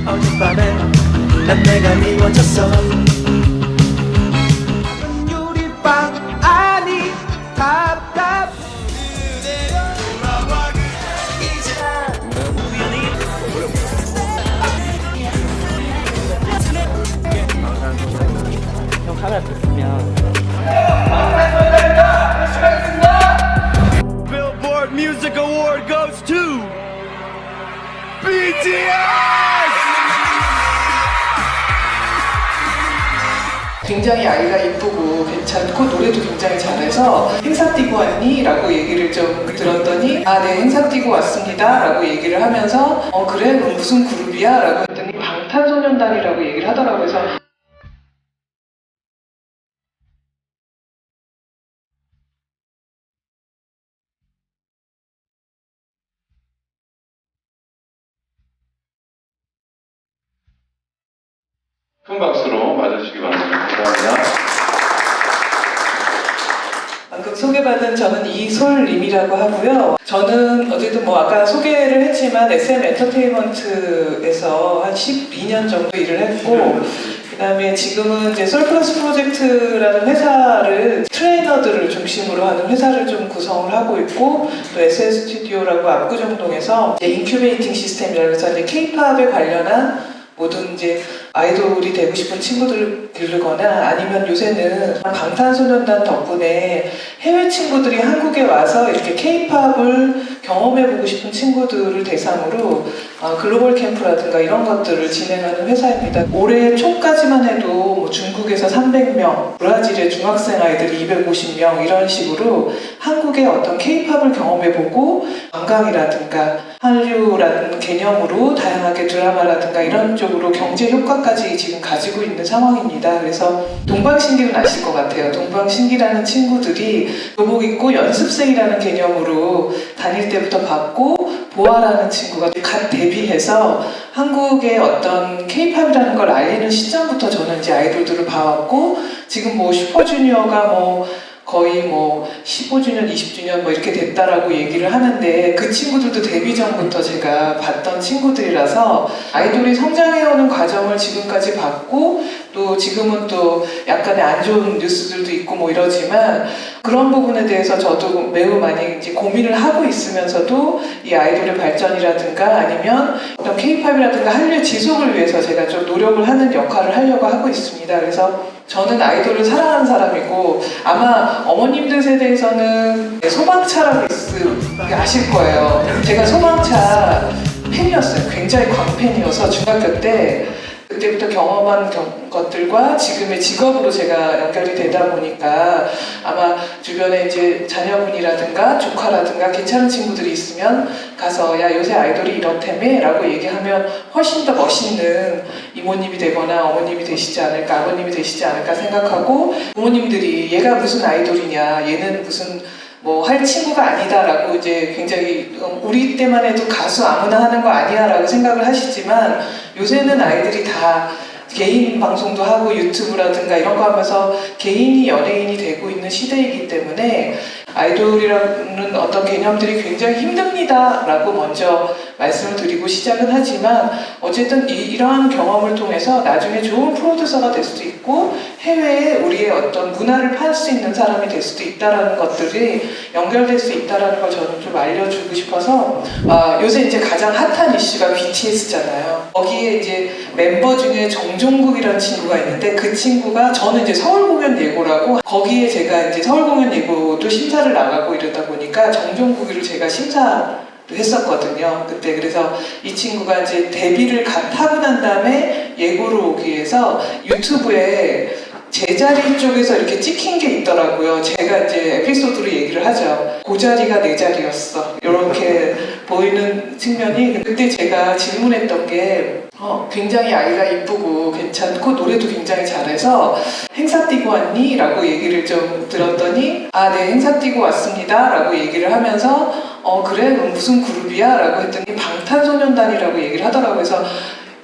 어젯밤에 난 내가 미워졌어. 유리방 아니 답답. 형 카메라 켰으면 Billboard Music Award goes to BTS! 굉장히 아이가 이쁘고 괜찮고 노래도 굉장히 잘해서 행사 뛰고 왔니? 라고 얘기를 좀 들었더니 아, 네, 행사 뛰고 왔습니다 라고 얘기를 하면서 그래? 그럼 무슨 그룹이야? 라고 했더니 방탄소년단이라고 얘기를 하더라고요. 그래서 큰 박수로 맞아주시기 바랍니다. 감사합니다. 방금 소개받은 저는 이솔님이라고 하고요. 저는 어쨌든 뭐 아까 소개를 했지만 SM 엔터테인먼트에서 한 12년 정도 일을 했고 그 다음에 지금은 이제 솔플러스 프로젝트라는 회사를 트레이너들을 중심으로 하는 회사를 좀 구성을 하고 있고 또 SS 스튜디오라고 압구정동에서 이제 인큐베이팅 시스템이라고 해서 이제 K-팝에 관련한 모든 이제 아이돌이 되고 싶은 친구들을 기르거나 아니면 요새는 방탄소년단 덕분에 해외 친구들이 한국에 와서 이렇게 K-팝을 경험해보고 싶은 친구들을 대상으로 글로벌 캠프라든가 이런 것들을 진행하는 회사입니다. 올해 초까지만 해도 뭐 중국에서 300명, 브라질의 중학생 아이들이 250명 이런 식으로 한국의 어떤 K-팝을 경험해보고 관광이라든가 한류라는 개념으로 다양하게 드라마라든가 이런 쪽으로 경제 효과까지 지금 가지고 있는 상황입니다. 그래서 동방신기는 아실 것 같아요. 동방신기라는 친구들이 교복 입고 연습생이라는 개념으로 다닐 때부터 봤고 보아라는 친구가 갓 데뷔해서 한국의 어떤 K-팝이라는 걸 알리는 시점부터 저는 이제 아이돌들을 봐왔고 지금 뭐 슈퍼주니어가 뭐 거의 뭐 15주년, 20주년 뭐 이렇게 됐다라고 얘기를 하는데 그 친구들도 데뷔 전부터 제가 봤던 친구들이라서 아이돌이 성장해오는 과정을 지금까지 봤고 또 지금은 또 약간의 안 좋은 뉴스들도 있고 뭐 이러지만 그런 부분에 대해서 저도 매우 많이 이제 고민을 하고 있으면서도 이 아이돌의 발전이라든가 아니면 어떤 K-팝이라든가 한류 지속을 위해서 제가 좀 노력을 하는 역할을 하려고 하고 있습니다. 그래서 저는 아이돌을 사랑하는 사람이고 아마 어머님들 세대에서는 소방차라고 아실 거예요. 제가 소방차 팬이었어요. 굉장히 광팬이어서 중학교 때 그때부터 경험한 것들과 지금의 직업으로 제가 연결이 되다 보니까 아마 주변에 이제 자녀분이라든가 조카라든가 괜찮은 친구들이 있으면 가서 야 요새 아이돌이 이렇다며 라고 얘기하면 훨씬 더 멋있는 이모님이 되거나 어머님이 되시지 않을까 아버님이 되시지 않을까 생각하고 부모님들이 얘가 무슨 아이돌이냐 얘는 무슨 뭐 할 친구가 아니다라고 이제 굉장히 우리 때만 해도 가수 아무나 하는 거 아니야 라고 생각을 하시지만 요새는 아이들이 다 개인 방송도 하고 유튜브라든가 이런 거 하면서 개인이 연예인이 되고 있는 시대이기 때문에 아이돌이라는 어떤 개념들이 굉장히 힘듭니다 라고 먼저 말씀을 드리고 시작은 하지만 어쨌든 이러한 경험을 통해서 나중에 좋은 프로듀서가 될 수도 있고 해외에 우리의 어떤 문화를 팔 수 있는 사람이 될 수도 있다라는 것들이 연결될 수 있다라는 걸 저는 좀 알려주고 싶어서 요새 이제 가장 핫한 이슈가 BTS잖아요. 거기에 이제 멤버 중에 정종국이라는 친구가 있는데 그 친구가 저는 이제 서울 공연 예고라고 거기에 제가 이제 서울 공연 예고도 심사를 나가고 이러다 보니까 정종국이를 제가 심사 했었거든요. 그때 그래서 이 친구가 이제 데뷔를 하고 난 다음에 예고로 오기 위해서 유튜브에 제자리 쪽에서 이렇게 찍힌 게 있더라고요. 제가 이제 에피소드로 얘기를 하죠. 그 자리가 내 자리였어. 이렇게 보이는 측면이 그때 제가 질문했던 게 굉장히 아이가 이쁘고 괜찮고 노래도 굉장히 잘해서 행사 뛰고 왔니? 라고 얘기를 좀 들었더니 아, 네, 행사 뛰고 왔습니다 라고 얘기를 하면서 그래? 그럼 무슨 그룹이야? 라고 했더니 방탄소년단이라고 얘기를 하더라고요. 그래서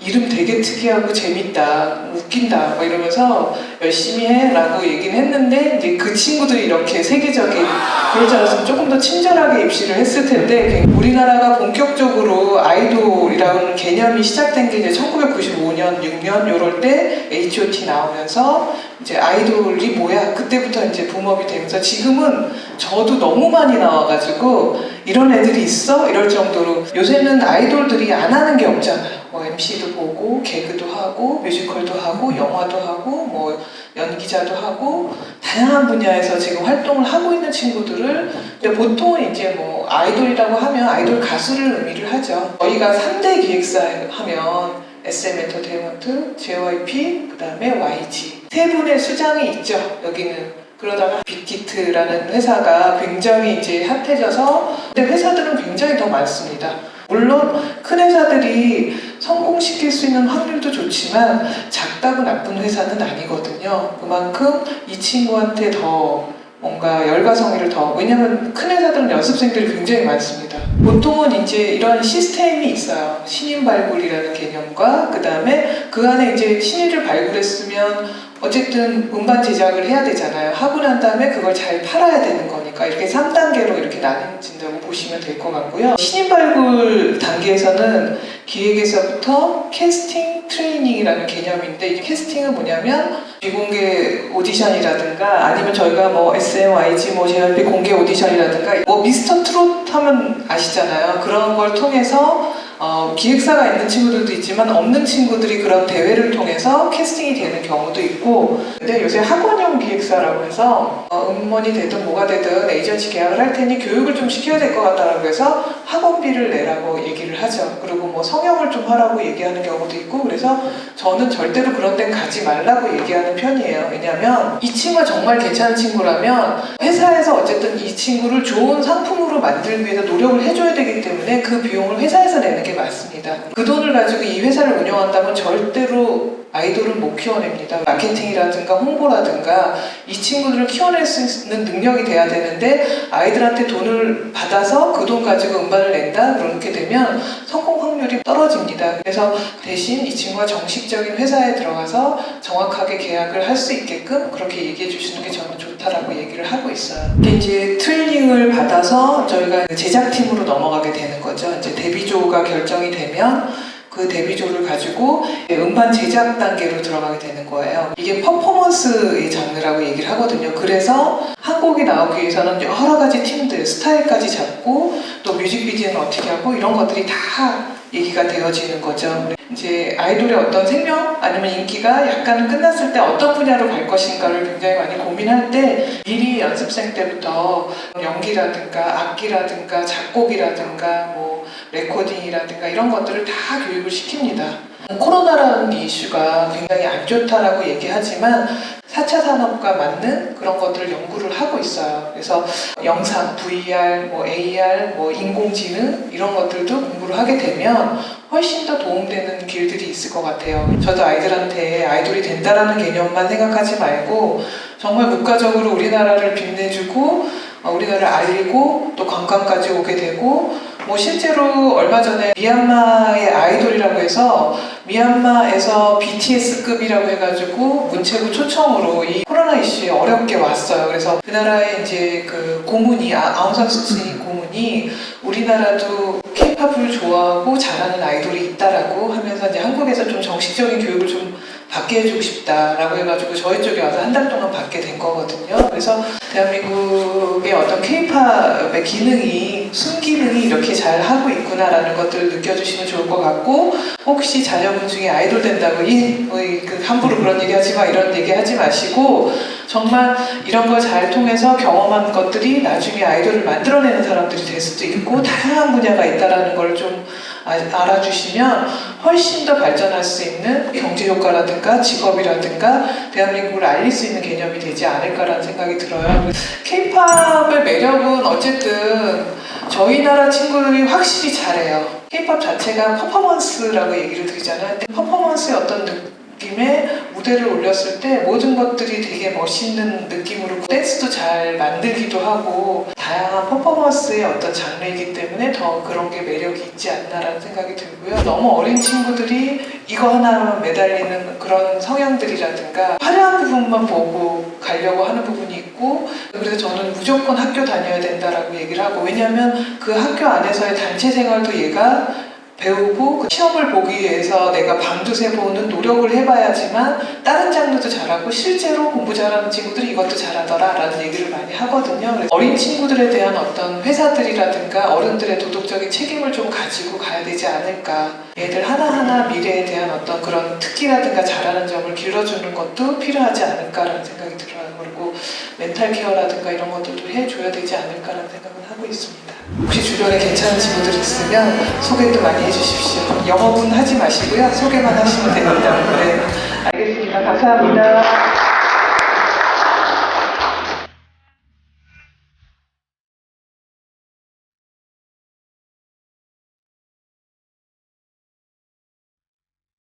이름 되게 특이하고 재밌다, 웃긴다 뭐 이러면서 열심히 해라고 얘기는 했는데 이제 그 친구들이 이렇게 세계적인 그럴 줄 알았으면 조금 더 친절하게 입시를 했을 텐데 우리나라가 본격적으로 아이돌이라는 개념이 시작된 게 이제 1995년, 6년 요럴 때 H.O.T 나오면서 이제 아이돌이 뭐야 그때부터 이제 붐업이 되면서 지금은 저도 너무 많이 나와가지고 이런 애들이 있어? 이럴 정도로 요새는 아이돌들이 안 하는 게 없잖아요. 뭐 MC도 보고 개그도 하고 뮤지컬도 하고 영화도 하고 뭐 연기자도 하고 다양한 분야에서 지금 활동을 하고 있는 친구들을 근데 보통은 이제 뭐 아이돌이라고 하면 아이돌 가수를 의미를 하죠. 저희가 3대 기획사 하면 SM 엔터테인먼트, JYP, 그 다음에 YG 세 분의 수장이 있죠. 여기는 그러다가 빅히트라는 회사가 굉장히 이제 핫해져서 근데 회사들은 굉장히 더 많습니다. 물론 큰 회사들이 성공시킬 수 있는 확률도 좋지만 작다고 나쁜 회사는 아니거든요. 그만큼 이 친구한테 더 뭔가 열과성의를 더 왜냐면 큰 회사들은 연습생들이 굉장히 많습니다. 보통은 이제 이런 시스템이 있어요. 신인 발굴이라는 개념과 그 다음에 그 안에 이제 신인을 발굴했으면 어쨌든 음반 제작을 해야 되잖아요. 하고 난 다음에 그걸 잘 팔아야 되는 거니까 이렇게 3단계로 이렇게 나눠진다고 보시면 될 것 같고요. 신인 발굴 단계에서는 기획에서부터 캐스팅 트레이닝이라는 개념인데 이 캐스팅은 뭐냐면 비공개 오디션이라든가 아니면 저희가 뭐 SM, YG, 뭐 JYP 공개 오디션이라든가 뭐 미스터 트롯 하면 아시잖아요. 그런 걸 통해서 기획사가 있는 친구들도 있지만 없는 친구들이 그런 대회를 통해서 캐스팅이 되는 경우도 있고 근데 요새 학원형 기획사라고 해서 음원이 되든 뭐가 되든 에이전시 계약을 할 테니 교육을 좀 시켜야 될 것 같다라고 해서 학원비를 내라고 얘기를 하죠. 그리고 뭐 성형을 좀 하라고 얘기하는 경우도 있고 그래서 저는 절대로 그런 데는 가지 말라고 얘기하는 편이에요. 왜냐면 이 친구가 정말 괜찮은 친구라면 회사에서 어쨌든 이 친구를 좋은 상품으로 만들기 위해서 노력을 해줘야 되기 때문에 그 비용을 회사에서 내는 게 맞습니다. 그 돈을 가지고 이 회사를 운영한다면 절대로 아이돌은 못 키워냅니다. 마케팅이라든가 홍보라든가 이 친구들을 키워낼 수 있는 능력이 돼야 되는데 아이들한테 돈을 받아서 그 돈 가지고 음반을 낸다? 그렇게 되면 성공 확률이 떨어집니다. 그래서 대신 이 친구가 정식적인 회사에 들어가서 정확하게 계약을 할 수 있게끔 그렇게 얘기해 주시는 게 저는 좋다라고 얘기를 하고 있어요. 이제 트레이닝을 받아서 저희가 제작팀으로 넘어가게 되는 거죠. 이제 데뷔조가 결정이 되면 그 데뷔조를 가지고 음반 제작 단계로 들어가게 되는 거예요. 이게 퍼포먼스의 장르라고 얘기를 하거든요. 그래서 한 곡이 나오기 위해서는 여러 가지 팀들, 스타일까지 잡고 또 뮤직비디오는 어떻게 하고 이런 것들이 다 얘기가 되어지는 거죠. 이제 아이돌의 어떤 생명 아니면 인기가 약간 끝났을 때 어떤 분야로 갈 것인가를 굉장히 많이 고민할 때 미리 연습생 때부터 연기라든가 악기라든가 작곡이라든가 뭐 레코딩이라든가 이런 것들을 다 교육을 시킵니다. 코로나라는 이슈가 굉장히 안 좋다라고 얘기하지만 4차 산업과 맞는 그런 것들을 연구를 하고 있어요. 그래서 영상, VR, 뭐 AR, 뭐 인공지능 이런 것들도 공부를 하게 되면 훨씬 더 도움되는 길들이 있을 것 같아요. 저도 아이들한테 아이돌이 된다라는 개념만 생각하지 말고 정말 국가적으로 우리나라를 빛내주고 우리나라를 알리고 또 관광까지 오게 되고 뭐 실제로 얼마 전에 미얀마의 아이돌이라고 해서 미얀마에서 BTS급이라고 해가지고 문체부 초청으로 이 코로나 이슈에 어렵게 왔어요. 그래서 그 나라의 이제 그 고문이 아웅산 수치 고문이 우리나라도 K-팝을 좋아하고 잘하는 아이돌이 있다라고 하면서 이제 한국에서 좀 정식적인 교육을 좀 받게 해주고 싶다라고 해가지고 저희 쪽에 와서 한 달 동안 받게 된 거거든요. 그래서 대한민국의 어떤 K-팝의 기능이 순기능이 이렇게 잘 하고 있구나라는 것들을 느껴주시면 좋을 것 같고 혹시 자녀분 중에 아이돌 된다고 함부로 그런 얘기 하지 마 이런 얘기 하지 마시고 정말 이런 걸 잘 통해서 경험한 것들이 나중에 아이돌을 만들어내는 사람들이 될 수도 있고 다양한 분야가 있다라는 걸 좀 알아주시면 훨씬 더 발전할 수 있는 경제 효과라든가 직업이라든가 대한민국을 알릴 수 있는 개념이 되지 않을까라는 생각이 들어요. K-팝의 매력은 어쨌든 저희 나라 친구들이 확실히 잘해요. K-팝 자체가 퍼포먼스라고 얘기를 드리잖아요. 퍼포먼스의 어떤 느낌의 무대를 올렸을 때 모든 것들이 되게 멋있는 느낌으로 댄스도 잘 만들기도 하고 다양한 퍼포먼스의 어떤 장르이기 때문에 더 그런 게 매력이 있지 않나라는 생각이 들고요. 너무 어린 친구들이 이거 하나만 매달리는 그런 성향들이라든가 화려한 부분만 보고 가려고 하는 부분이 있고, 그래서 저는 무조건 학교 다녀야 된다라고 얘기를 하고, 왜냐하면 그 학교 안에서의 단체 생활도 얘가 배우고 그 시험을 보기 위해서 내가 밤두새 보는 노력을 해봐야지만 다른 장르도 잘하고 실제로 공부 잘하는 친구들이 이것도 잘하더라 라는 얘기를 많이 하거든요. 그래서 어린 친구들에 대한 어떤 회사들이라든가 어른들의 도덕적인 책임을 좀 가지고 가야 되지 않을까. 얘들 하나하나 미래에 대한 어떤 그런 특기라든가 잘하는 점을 길러주는 것도 필요하지 않을까라는 생각이 들어요. 그리고 멘탈 케어라든가 이런 것들도 해줘야 되지 않을까라는 생각은 하고 있습니다. 혹시 주변에 괜찮은 친구들 있으면 소개도 많이 해주십시오. 영업은 하지 마시고요. 소개만 하시면 됩니다. 네, 알겠습니다. 감사합니다.